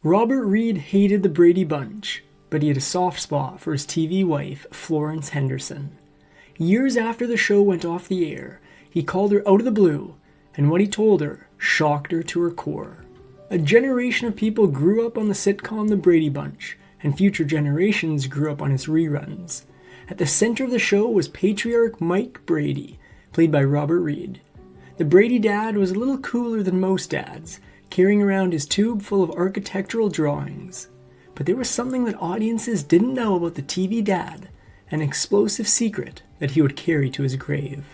Robert Reed hated the Brady Bunch, but he had a soft spot for his TV wife, Florence Henderson. Years after the show went off the air, he called her out of the blue, and what he told her shocked her to her core. A generation of people grew up on the sitcom The Brady Bunch, and future generations grew up on its reruns. At the center of the show was patriarch Mike Brady, played by Robert Reed. The Brady dad was a little cooler than most dads, carrying around his tube full of architectural drawings. But there was something that audiences didn't know about the TV dad, an explosive secret that he would carry to his grave.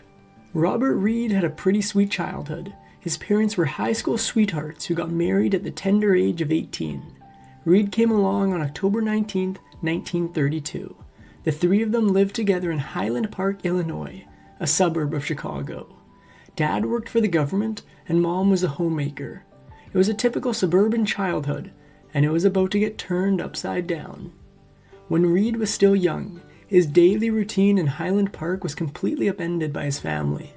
Robert Reed had a pretty sweet childhood. His parents were high school sweethearts who got married at the tender age of 18. Reed came along on October 19, 1932. The three of them lived together in Highland Park, Illinois, a suburb of Chicago. Dad worked for the government, and Mom was a homemaker. It was a typical suburban childhood, and it was about to get turned upside down. When Reed was still young, his daily routine in Highland Park was completely upended by his family.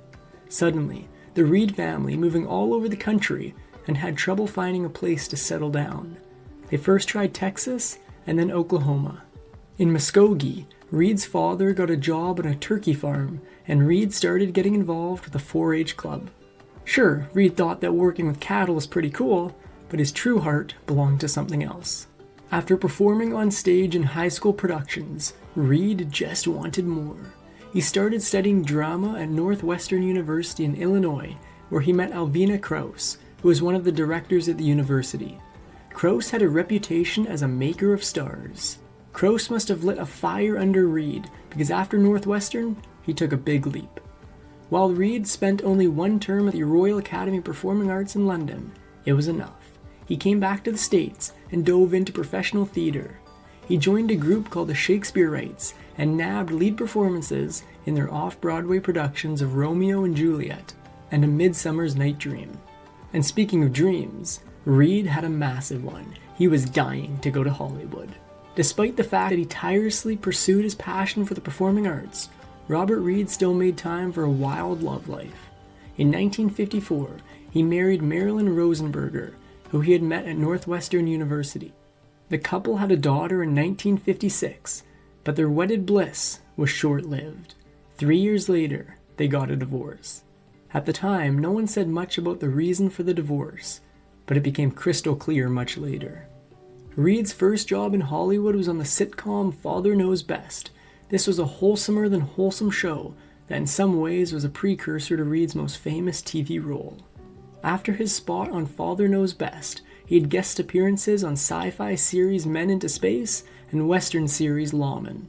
Suddenly, the Reed family moving all over the country and had trouble finding a place to settle down. They first tried Texas and then Oklahoma. In Muskogee, Reed's father got a job on a turkey farm, and Reed started getting involved with a 4-H club. Sure, Reed thought that working with cattle was pretty cool, but his true heart belonged to something else. After performing on stage in high school productions, Reed just wanted more. He started studying drama at Northwestern University in Illinois, where he met Alvina Krause, who was one of the directors at the university. Krause had a reputation as a maker of stars. Krause must have lit a fire under Reed, because after Northwestern, he took a big leap. While Reed spent only one term at the Royal Academy of Performing Arts in London, it was enough. He came back to the States and dove into professional theater. He joined a group called the Shakespeareites and nabbed lead performances in their off-Broadway productions of Romeo and Juliet and A Midsummer's Night Dream. And speaking of dreams, Reed had a massive one. He was dying to go to Hollywood. Despite the fact that he tirelessly pursued his passion for the performing arts, Robert Reed still made time for a wild love life. In 1954, he married Marilyn Rosenberger, who he had met at Northwestern University. The couple had a daughter in 1956, but their wedded bliss was short-lived. 3 years later, they got a divorce. At the time, no one said much about the reason for the divorce, but it became crystal clear much later. Reed's first job in Hollywood was on the sitcom Father Knows Best. This was a wholesomer than wholesome show that in some ways was a precursor to Reed's most famous TV role. After his spot on Father Knows Best, he had guest appearances on sci-fi series Men into Space and Western series Lawman.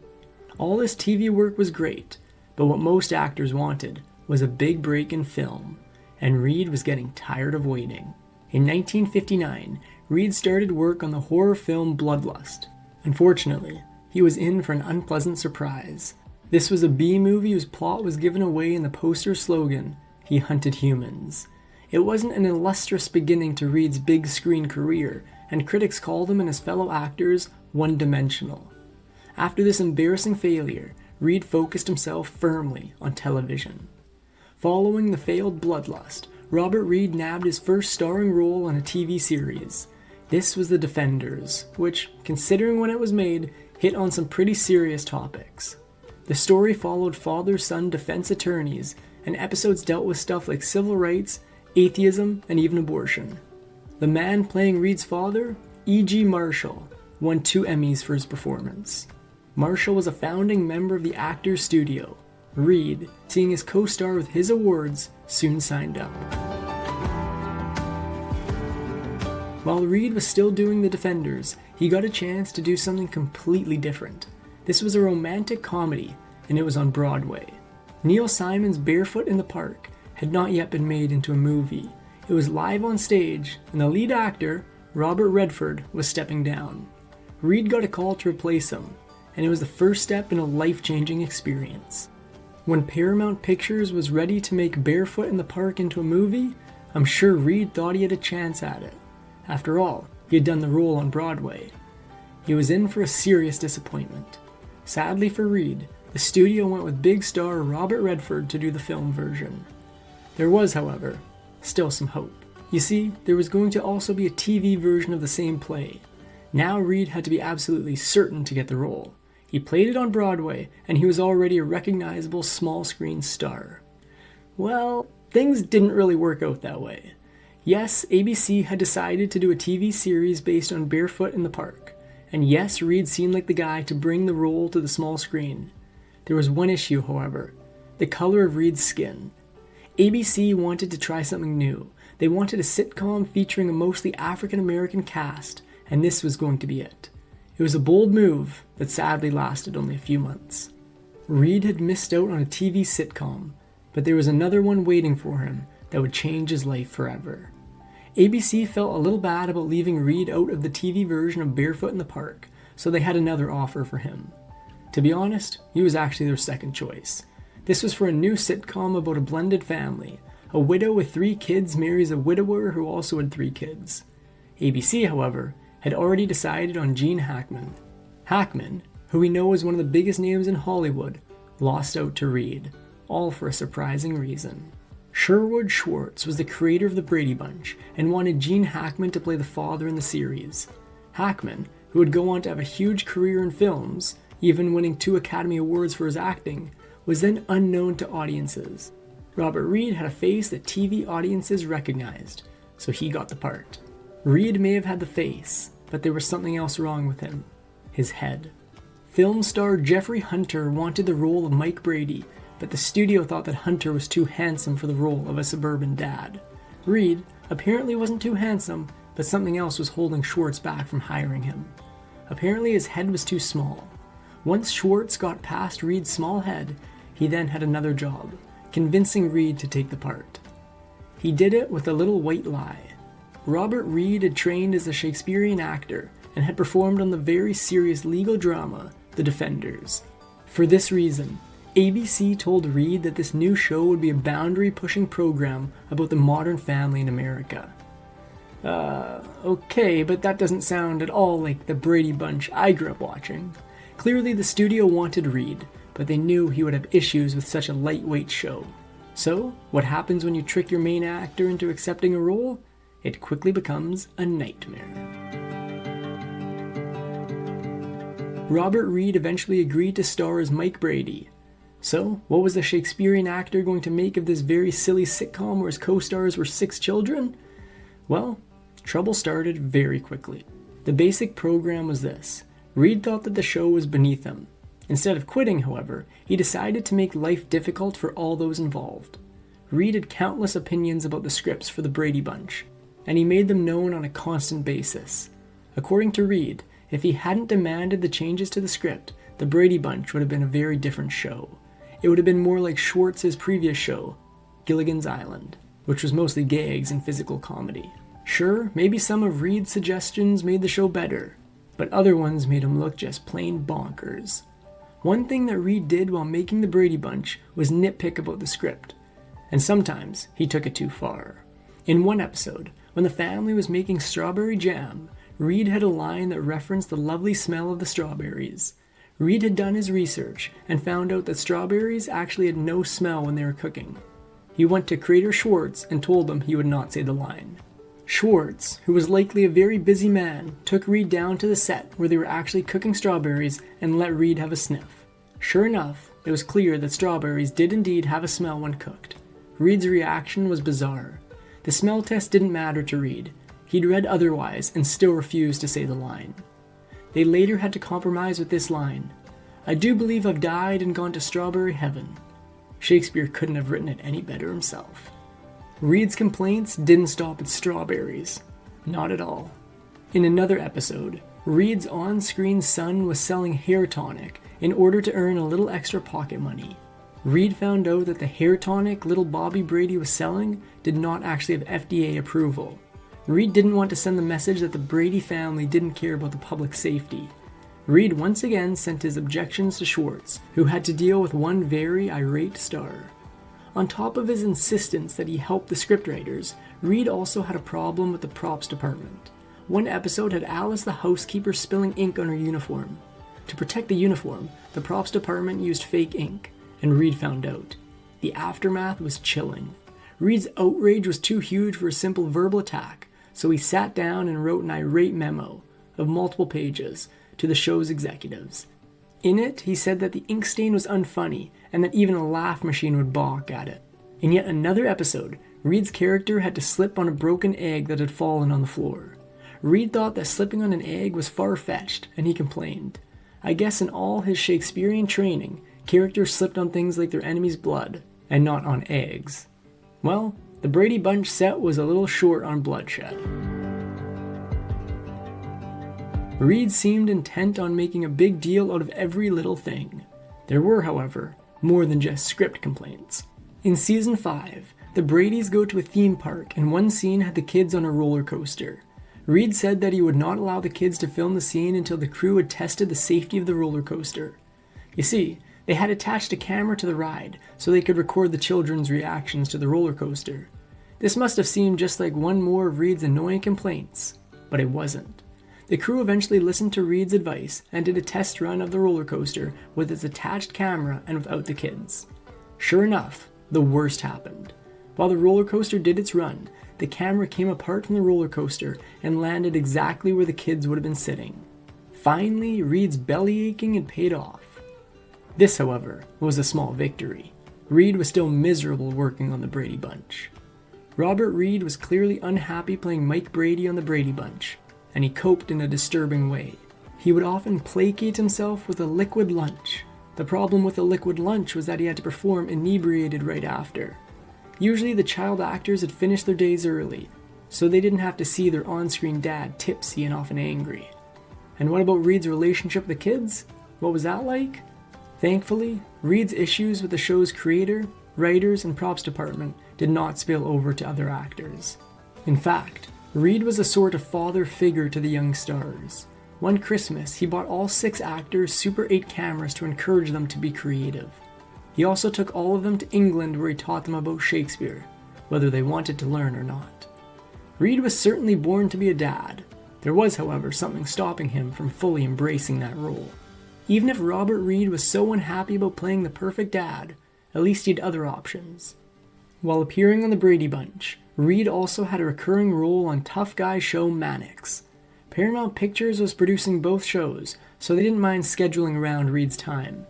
All this TV work was great, but what most actors wanted was a big break in film, and Reed was getting tired of waiting. In 1959, Reed started work on the horror film Bloodlust. Unfortunately, he was in for an unpleasant surprise. This was a B-movie whose plot was given away in the poster slogan, "He hunted humans." It wasn't an illustrious beginning to Reed's big screen career, and critics called him and his fellow actors one-dimensional. After this embarrassing failure, Reed focused himself firmly on television. Following the failed Bloodlust, Robert Reed nabbed his first starring role on a TV series. This was The Defenders, which, considering when it was made, hit on some pretty serious topics. The story followed father-son defense attorneys, and episodes dealt with stuff like civil rights, atheism, and even abortion. The man playing Reed's father, E.G. Marshall, won 2 Emmys for his performance. Marshall was a founding member of the Actors Studio. Reed, seeing his co-star with his awards, soon signed up. While Reed was still doing The Defenders, he got a chance to do something completely different. This was a romantic comedy, and it was on Broadway. Neil Simon's Barefoot in the Park had not yet been made into a movie. It was live on stage, and the lead actor, Robert Redford, was stepping down. Reed got a call to replace him, and it was the first step in a life-changing experience. When Paramount Pictures was ready to make Barefoot in the Park into a movie, I'm sure Reed thought he had a chance at it. After all, he had done the role on Broadway. He was in for a serious disappointment. Sadly for Reed, the studio went with big star Robert Redford to do the film version. There was, however, still some hope. You see, there was going to also be a TV version of the same play. Now Reed had to be absolutely certain to get the role. He played it on Broadway, and he was already a recognizable small-screen star. Well, things didn't really work out that way. Yes, ABC had decided to do a TV series based on Barefoot in the Park, and yes, Reed seemed like the guy to bring the role to the small screen. There was one issue, however: the color of Reed's skin. ABC wanted to try something new. They wanted a sitcom featuring a mostly African-American cast, and this was going to be it. It was a bold move that sadly lasted only a few months. Reed had missed out on a TV sitcom, but there was another one waiting for him that would change his life forever. ABC felt a little bad about leaving Reed out of the TV version of Barefoot in the Park, so they had another offer for him. To be honest, he was actually their second choice. This was for a new sitcom about a blended family. A widow with 3 kids marries a widower who also had 3 kids. ABC, however, had already decided on Gene Hackman. Hackman, who we know is one of the biggest names in Hollywood, lost out to Reed, all for a surprising reason. Sherwood Schwartz was the creator of the Brady Bunch and wanted Gene Hackman to play the father in the series. Hackman, who would go on to have a huge career in films, even winning 2 Academy Awards for his acting, was then unknown to audiences. Robert Reed had a face that TV audiences recognized, so he got the part. Reed may have had the face, but there was something else wrong with him: his head. Film star Jeffrey Hunter wanted the role of Mike Brady, but the studio thought that Hunter was too handsome for the role of a suburban dad. Reed apparently wasn't too handsome, but something else was holding Schwartz back from hiring him. Apparently his head was too small. Once Schwartz got past Reed's small head, he then had another job: convincing Reed to take the part. He did it with a little white lie. Robert Reed had trained as a Shakespearean actor and had performed on the very serious legal drama, The Defenders. For this reason, ABC told Reed that this new show would be a boundary-pushing program about the modern family in America. Okay, but that doesn't sound at all like the Brady Bunch I grew up watching. Clearly the studio wanted Reed, but they knew he would have issues with such a lightweight show. So, what happens when you trick your main actor into accepting a role? It quickly becomes a nightmare. Robert Reed eventually agreed to star as Mike Brady. So, what was the Shakespearean actor going to make of this very silly sitcom where his co-stars were 6 children? Well, trouble started very quickly. The basic program was this: Reed thought that the show was beneath him. Instead of quitting, however, he decided to make life difficult for all those involved. Reed had countless opinions about the scripts for the Brady Bunch, and he made them known on a constant basis. According to Reed, if he hadn't demanded the changes to the script, the Brady Bunch would have been a very different show. It would have been more like Schwartz's previous show, Gilligan's Island, which was mostly gags and physical comedy. Sure, maybe some of Reed's suggestions made the show better, but other ones made him look just plain bonkers. One thing that Reed did while making the Brady Bunch was nitpick about the script, and sometimes he took it too far. In one episode, when the family was making strawberry jam, Reed had a line that referenced the lovely smell of the strawberries. Reed had done his research and found out that strawberries actually had no smell when they were cooking. He went to creator Schwartz and told him he would not say the line. Schwartz, who was likely a very busy man, took Reed down to the set where they were actually cooking strawberries and let Reed have a sniff. Sure enough, it was clear that strawberries did indeed have a smell when cooked. Reed's reaction was bizarre. The smell test didn't matter to Reed. He'd read otherwise and still refused to say the line. They later had to compromise with this line: "I do believe I've died and gone to strawberry heaven." Shakespeare couldn't have written it any better himself. Reed's complaints didn't stop at strawberries. Not at all. In another episode, Reed's on-screen son was selling hair tonic in order to earn a little extra pocket money. Reed found out that the hair tonic little Bobby Brady was selling did not actually have FDA approval. Reed didn't want to send the message that the Brady family didn't care about the public safety. Reed once again sent his objections to Schwartz, who had to deal with one very irate star. On top of his insistence that he help the scriptwriters, Reed also had a problem with the props department. One episode had Alice the housekeeper spilling ink on her uniform. To protect the uniform, the props department used fake ink, and Reed found out. The aftermath was chilling. Reed's outrage was too huge for a simple verbal attack, so he sat down and wrote an irate memo, of multiple pages to the show's executives. In it, he said that the ink stain was unfunny and that even a laugh machine would balk at it. In yet another episode, Reed's character had to slip on a broken egg that had fallen on the floor. Reed thought that slipping on an egg was far-fetched, and he complained. I guess in all his Shakespearean training, characters slipped on things like their enemy's blood, and not on eggs. Well, the Brady Bunch set was a little short on bloodshed. Reed seemed intent on making a big deal out of every little thing. There were, however, more than just script complaints. In season 5, the Bradys go to a theme park and one scene had the kids on a roller coaster. Reed said that he would not allow the kids to film the scene until the crew had tested the safety of the roller coaster. You see, they had attached a camera to the ride so they could record the children's reactions to the roller coaster. This must have seemed just like one more of Reed's annoying complaints, but it wasn't. The crew eventually listened to Reed's advice and did a test run of the roller coaster with its attached camera and without the kids. Sure enough, the worst happened. While the roller coaster did its run, the camera came apart from the roller coaster and landed exactly where the kids would have been sitting. Finally, Reed's belly aching had paid off. This, however, was a small victory. Reed was still miserable working on the Brady Bunch. Robert Reed was clearly unhappy playing Mike Brady on the Brady Bunch, and he coped in a disturbing way. He would often placate himself with a liquid lunch. The problem with a liquid lunch was that he had to perform inebriated right after. Usually the child actors had finished their days early, so they didn't have to see their on-screen dad tipsy and often angry. And what about Reed's relationship with the kids? What was that like? Thankfully, Reed's issues with the show's creator, writers, and props department did not spill over to other actors. In fact, Reed was a sort of father figure to the young stars. One Christmas, he bought all 6 actors Super 8 cameras to encourage them to be creative. He also took all of them to England where he taught them about Shakespeare, whether they wanted to learn or not. Reed was certainly born to be a dad. There was, however, something stopping him from fully embracing that role. Even if Robert Reed was so unhappy about playing the perfect dad, at least he had other options. While appearing on the Brady Bunch, Reed also had a recurring role on tough guy show Mannix. Paramount Pictures was producing both shows, so they didn't mind scheduling around Reed's time.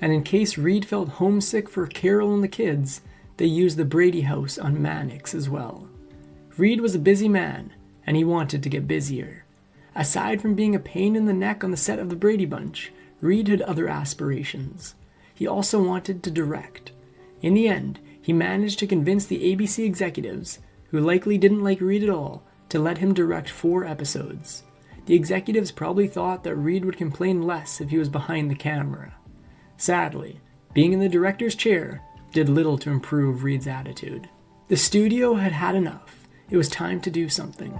And in case Reed felt homesick for Carol and the kids, they used the Brady house on Mannix as well. Reed was a busy man, and he wanted to get busier. Aside from being a pain in the neck on the set of the Brady Bunch, Reed had other aspirations. He also wanted to direct. In the end, he managed to convince the ABC executives, who likely didn't like Reed at all, to let him direct 4 episodes. The executives probably thought that Reed would complain less if he was behind the camera. Sadly, being in the director's chair did little to improve Reed's attitude. The studio had had enough. It was time to do something.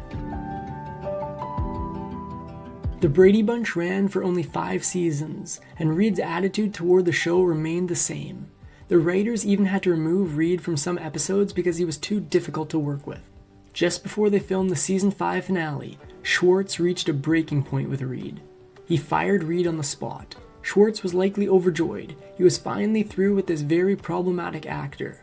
The Brady Bunch ran for only 5 seasons, and Reed's attitude toward the show remained the same. The writers even had to remove Reed from some episodes because he was too difficult to work with. Just before they filmed the season 5 finale, Schwartz reached a breaking point with Reed. He fired Reed on the spot. Schwartz was likely overjoyed. He was finally through with this very problematic actor.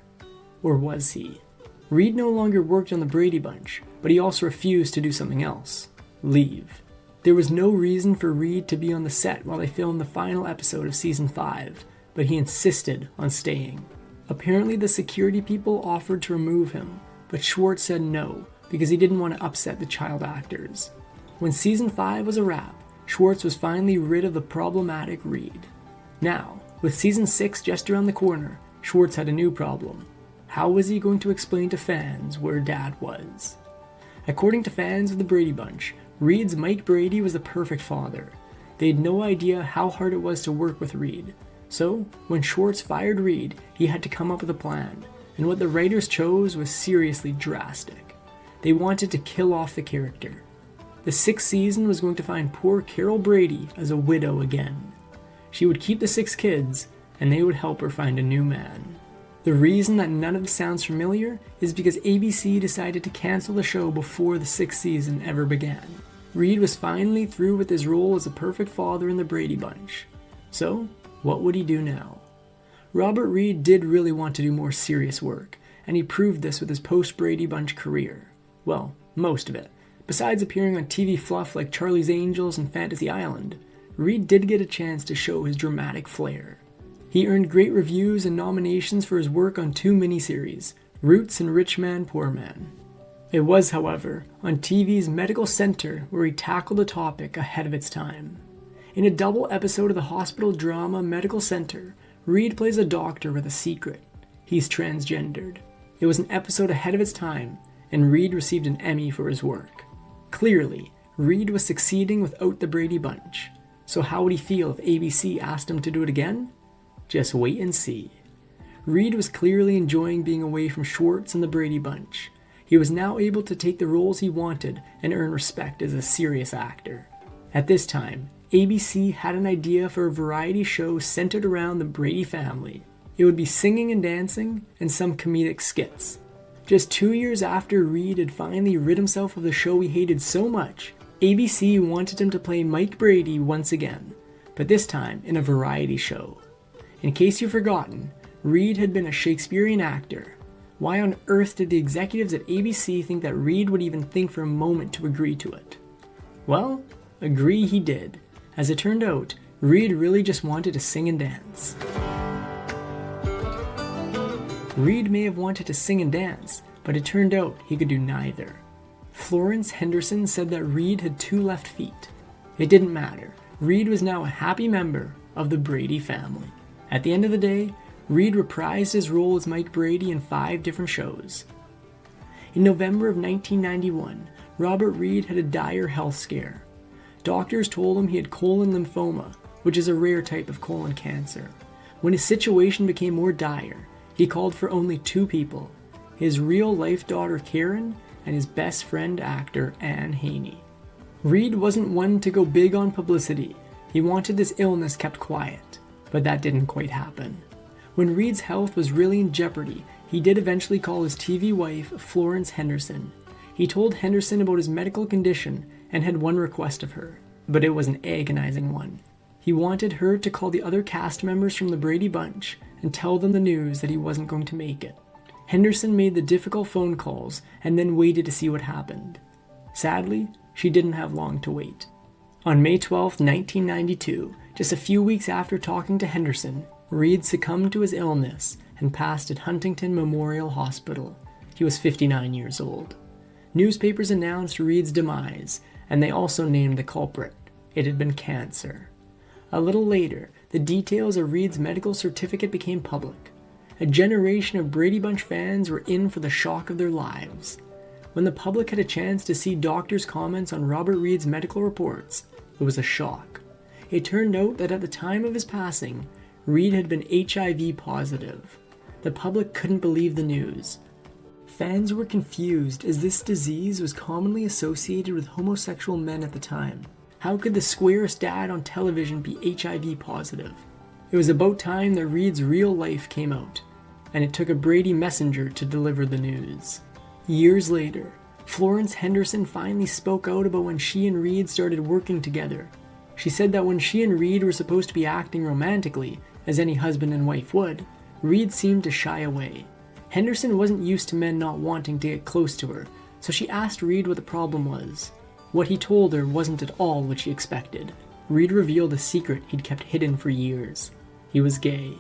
Or was he? Reed no longer worked on the Brady Bunch, but he also refused to do something else. Leave. There was no reason for Reed to be on the set while they filmed the final episode of season 5, but he insisted on staying. Apparently the security people offered to remove him, but Schwartz said no, because he didn't want to upset the child actors. When season 5 was a wrap, Schwartz was finally rid of the problematic Reed. Now, with season 6 just around the corner, Schwartz had a new problem. How was he going to explain to fans where Dad was? According to fans of the Brady Bunch, Reed's Mike Brady was the perfect father. They had no idea how hard it was to work with Reed. So, when Schwartz fired Reed, he had to come up with a plan, and what the writers chose was seriously drastic. They wanted to kill off the character. The 6th season was going to find poor Carol Brady as a widow again. She would keep the 6 kids, and they would help her find a new man. The reason that none of this sounds familiar is because ABC decided to cancel the show before the 6th season ever began. Reed was finally through with his role as a perfect father in the Brady Bunch. So, what would he do now? Robert Reed did really want to do more serious work, and he proved this with his post-Brady Bunch career. Well, most of it, Besides appearing on TV fluff like Charlie's Angels and Fantasy Island, Reed did get a chance to show his dramatic flair. He earned great reviews and nominations for his work on 2 miniseries, Roots and Rich Man, Poor Man. It was, however, on TV's Medical Center where he tackled a topic ahead of its time. In a double episode of the hospital drama Medical Center, Reed plays a doctor with a secret. He's transgendered. It was an episode ahead of its time, and Reed received an Emmy for his work. Clearly, Reed was succeeding without the Brady Bunch. So how would he feel if ABC asked him to do it again? Just wait and see. Reed was clearly enjoying being away from Schwartz and the Brady Bunch. He was now able to take the roles he wanted and earn respect as a serious actor. At this time, ABC had an idea for a variety show centered around the Brady family. It would be singing and dancing and some comedic skits. Just 2 years after Reed had finally rid himself of the show he hated so much, ABC wanted him to play Mike Brady once again, but this time in a variety show. In case you've forgotten, Reed had been a Shakespearean actor. Why on earth did the executives at ABC think that Reed would even think for a moment to agree to it? Well, agree he did. As it turned out, Reed really just wanted to sing and dance. Reed may have wanted to sing and dance, but it turned out he could do neither. Florence Henderson said that Reed had 2 left feet. It didn't matter. Reed was now a happy member of the Brady family. At the end of the day, Reed reprised his role as Mike Brady in 5 different shows. In November of 1991, Robert Reed had a dire health scare. Doctors told him he had colon lymphoma, which is a rare type of colon cancer. When his situation became more dire, he called for only 2 people, his real-life daughter Karen and his best friend actor Anne Haney. Reed wasn't one to go big on publicity. He wanted this illness kept quiet, but that didn't quite happen. When Reed's health was really in jeopardy, he did eventually call his TV wife Florence Henderson. He told Henderson about his medical condition and had one request of her, but it was an agonizing one. He wanted her to call the other cast members from the Brady Bunch and tell them the news that he wasn't going to make it. Henderson made the difficult phone calls and then waited to see what happened. Sadly, she didn't have long to wait. On May 12, 1992, just a few weeks after talking to Henderson, Reed succumbed to his illness and passed at Huntington Memorial Hospital. He was 59 years old. Newspapers announced Reed's demise, and they also named the culprit. It had been cancer. A little later, the details of Reed's medical certificate became public. A generation of Brady Bunch fans were in for the shock of their lives. When the public had a chance to see doctors' comments on Robert Reed's medical reports, it was a shock. It turned out that at the time of his passing, Reed had been HIV positive. The public couldn't believe the news. Fans were confused as this disease was commonly associated with homosexual men at the time. How could the squarest dad on television be HIV positive? It was about time that Reed's real life came out, and it took a Brady messenger to deliver the news. Years later, Florence Henderson finally spoke out about when she and Reed started working together. She said that when she and Reed were supposed to be acting romantically, as any husband and wife would, Reed seemed to shy away. Henderson wasn't used to men not wanting to get close to her, so she asked Reed what the problem was. What he told her wasn't at all what she expected. Reed revealed a secret he'd kept hidden for years. He was gay.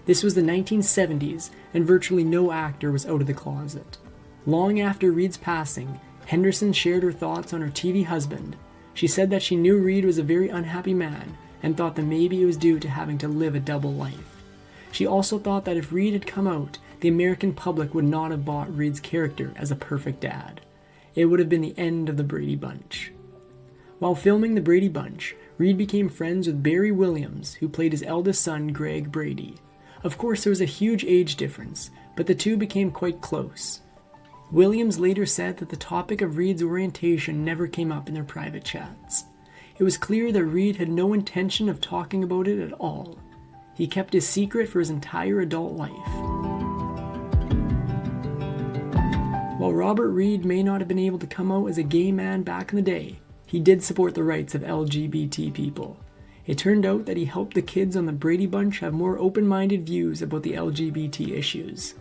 This was the 1970s, and virtually no actor was out of the closet. Long after Reed's passing, Henderson shared her thoughts on her TV husband. She said that she knew Reed was a very unhappy man, and thought that maybe it was due to having to live a double life. She also thought that if Reed had come out, the American public would not have bought Reed's character as a perfect dad. It would have been the end of the Brady Bunch. While filming the Brady Bunch, Reed became friends with Barry Williams, who played his eldest son, Greg Brady. Of course, there was a huge age difference, but the two became quite close. Williams later said that the topic of Reed's orientation never came up in their private chats. It was clear that Reed had no intention of talking about it at all. He kept his secret for his entire adult life. While Robert Reed may not have been able to come out as a gay man back in the day, he did support the rights of LGBT people. It turned out that he helped the kids on the Brady Bunch have more open-minded views about the LGBT issues.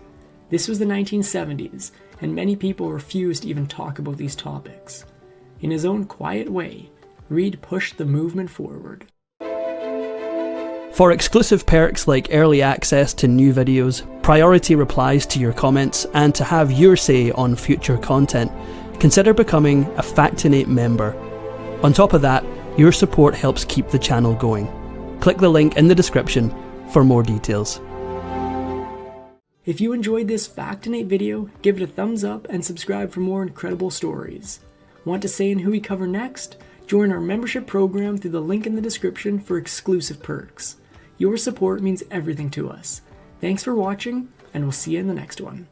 This was the 1970s, and many people refused to even talk about these topics. In his own quiet way, Reed pushed the movement forward. For exclusive perks like early access to new videos, priority replies to your comments, and to have your say on future content, consider becoming a Factinate member. On top of that, your support helps keep the channel going. Click the link in the description for more details. If you enjoyed this Factinate video, give it a thumbs up and subscribe for more incredible stories. Want to say in who we cover next? Join our membership program through the link in the description for exclusive perks. Your support means everything to us. Thanks for watching, and we'll see you in the next one.